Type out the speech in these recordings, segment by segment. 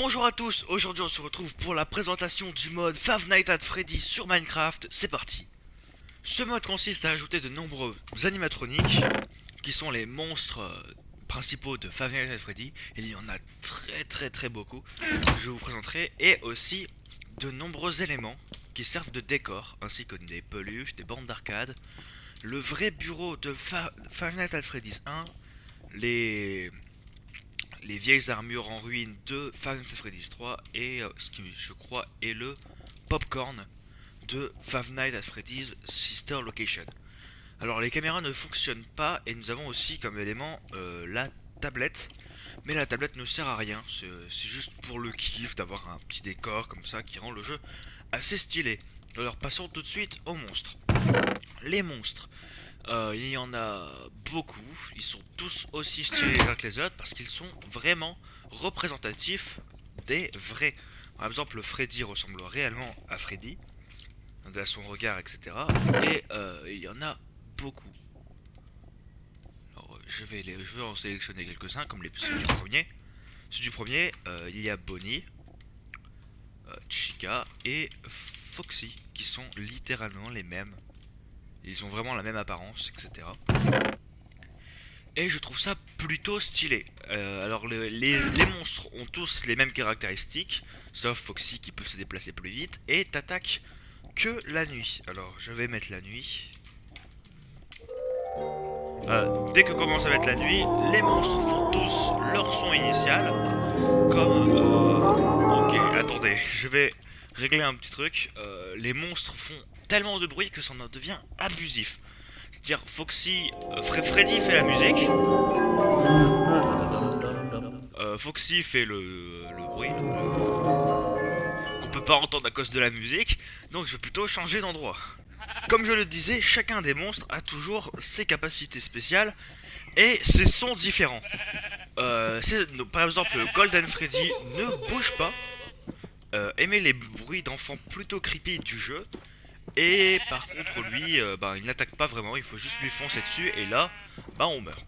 Bonjour à tous, aujourd'hui on se retrouve pour la présentation du mode Five Nights at Freddy sur Minecraft, c'est parti. Ce mode consiste à ajouter de nombreux animatroniques, qui sont les monstres principaux de Five Nights at Freddy. Il y en a très beaucoup, je vous présenterai, et aussi de nombreux éléments qui servent de décor, ainsi que des peluches, des bornes d'arcade, le vrai bureau de Five Nights at Freddy's 1, les vieilles armures en ruine de Five Nights at Freddy's 3 et ce qui je crois est le popcorn de Five Nights at Freddy's Sister Location. Alors les caméras ne fonctionnent pas et nous avons aussi comme élément la tablette, mais la tablette ne sert à rien, c'est juste pour le kiff d'avoir un petit décor comme ça qui rend le jeu assez stylé. Alors passons tout de suite aux monstres. Les monstres, il y en a beaucoup, ils sont tous aussi stylés les uns que les autres parce qu'ils sont vraiment représentatifs des vrais. Par exemple, Freddy ressemble réellement à Freddy, à son regard, etc. Et il y en a beaucoup. Alors, je vais en sélectionner quelques-uns, comme ceux du premier. Ceux du premier, il y a Bonnie, Chica et Foxy, qui sont littéralement les mêmes. Ils ont vraiment la même apparence, etc. Et je trouve ça plutôt stylé. Alors les monstres ont tous les mêmes caractéristiques, sauf Foxy qui peut se déplacer plus vite et t'attaque que la nuit. Alors je vais mettre la nuit. Dès que commence à mettre la nuit, les monstres font tous leur son initial. Comme... Ok, attendez, je vais régler un petit truc. Les monstres font tellement de bruit que ça en devient abusif. C'est-à-dire Foxy, Freddy fait la musique, Foxy fait le bruit qu'on peut pas entendre à cause de la musique, donc je vais plutôt changer d'endroit. Comme je le disais, chacun des monstres a toujours ses capacités spéciales et ses sons différents. Par exemple, Golden Freddy ne bouge pas, émet les bruits d'enfants plutôt creepy du jeu. Et par contre lui, il n'attaque pas vraiment, il faut juste lui foncer dessus et là, on meurt.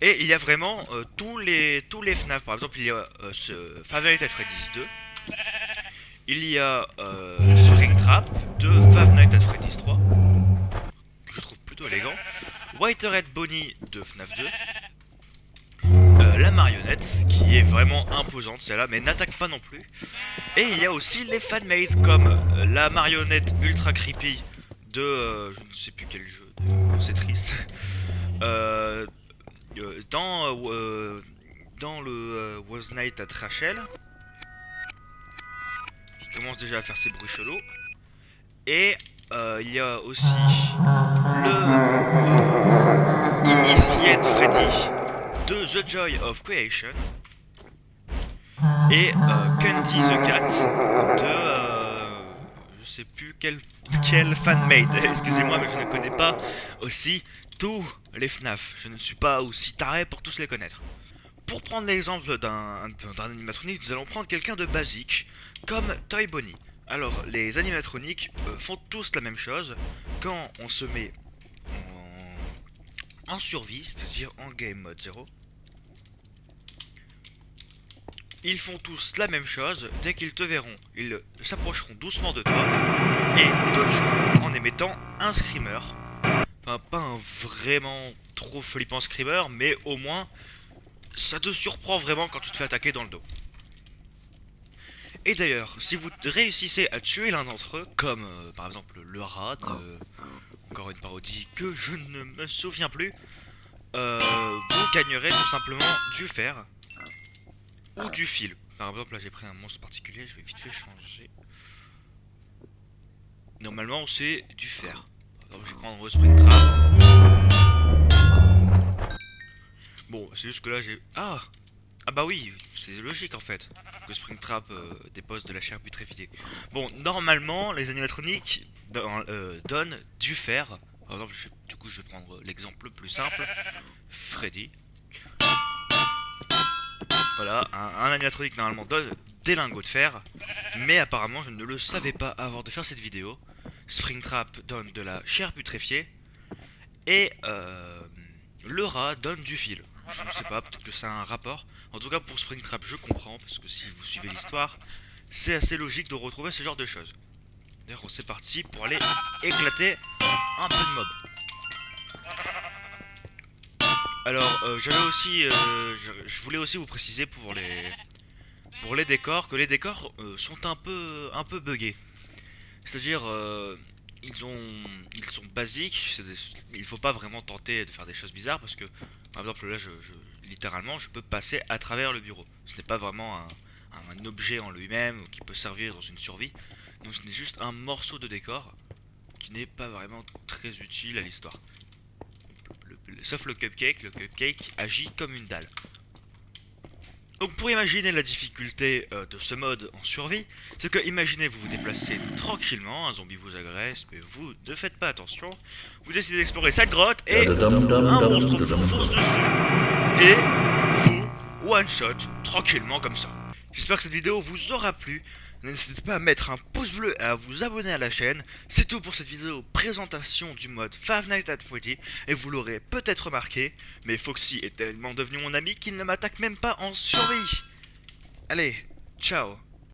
Et il y a vraiment tous les FNAF, par exemple il y a ce Five Nights at Freddy's 2. Il y a Springtrap de Five Nights at Freddy's 3, que je trouve plutôt élégant. Whitehead Bonnie de FNAF 2. La marionnette, qui est vraiment imposante celle-là, mais n'attaque pas non plus. Et il y a aussi les fanmades, comme la marionnette ultra creepy de... je ne sais plus quel jeu, c'est triste. Dans le Was Night at Rachel, qui commence déjà à faire ses bruits chelous. Et il y a aussi le Initiate Freddy de The Joy of Creation et Candy the Cat de je sais plus quel fanmade. Excusez-moi, mais je ne connais pas aussi tous les FNAF. Je ne suis pas aussi taré pour tous les connaître. Pour prendre l'exemple d'un animatronique, nous allons prendre quelqu'un de basique comme Toy Bonnie. Alors les animatroniques font tous la même chose quand on se met en survie, c'est-à-dire en game mode 0. Ils font tous la même chose, dès qu'ils te verront, ils s'approcheront doucement de toi et te tueront en émettant un screamer. Enfin, pas un vraiment trop flippant screamer, mais au moins ça te surprend vraiment quand tu te fais attaquer dans le dos. Et d'ailleurs, si vous réussissez à tuer l'un d'entre eux, comme par exemple le rat, encore une parodie que je ne me souviens plus, vous gagnerez tout simplement du fer ou du fil. Par exemple, là j'ai pris un monstre particulier, je vais vite fait changer. Normalement, c'est du fer. Par exemple, je vais prendre Springtrap. Bon, c'est juste que là j'ai... Ah bah oui, c'est logique en fait que Springtrap dépose de la chair putréfiée. Bon, normalement, les animatroniques donnent du fer. Par exemple, du coup, je vais prendre l'exemple le plus simple. Freddy. Voilà, un animatronique normalement donne des lingots de fer. Mais apparemment, je ne le savais pas avant de faire cette vidéo. Springtrap donne de la chair putréfiée. Et le rat donne du fil. Je ne sais pas, peut-être que ça a un rapport. En tout cas, pour Springtrap, je comprends, parce que si vous suivez l'histoire, c'est assez logique de retrouver ce genre de choses. D'ailleurs, c'est parti pour aller éclater un peu de mobs. Alors, j'avais aussi, je voulais aussi vous préciser pour les décors que les décors sont un peu buggés. C'est-à-dire, ils sont basiques. Il faut pas vraiment tenter de faire des choses bizarres parce que, par exemple, là, littéralement, je peux passer à travers le bureau. Ce n'est pas vraiment un objet en lui-même qui peut servir dans une survie. Donc, ce n'est juste un morceau de décor qui n'est pas vraiment très utile à l'histoire. Sauf le cupcake agit comme une dalle. Donc pour imaginer la difficulté de ce mode en survie, c'est que imaginez vous vous déplacez tranquillement, un zombie vous agresse, mais vous ne faites pas attention, vous décidez d'explorer cette grotte et un monstre vous fonce dessus et vous one shot tranquillement comme ça. J'espère que cette vidéo vous aura plu. N'hésitez pas à mettre un pouce bleu et à vous abonner à la chaîne. C'est tout pour cette vidéo présentation du mode Five Nights at Freddy. Et vous l'aurez peut-être remarqué, mais Foxy est tellement devenu mon ami qu'il ne m'attaque même pas en survie. Allez, ciao.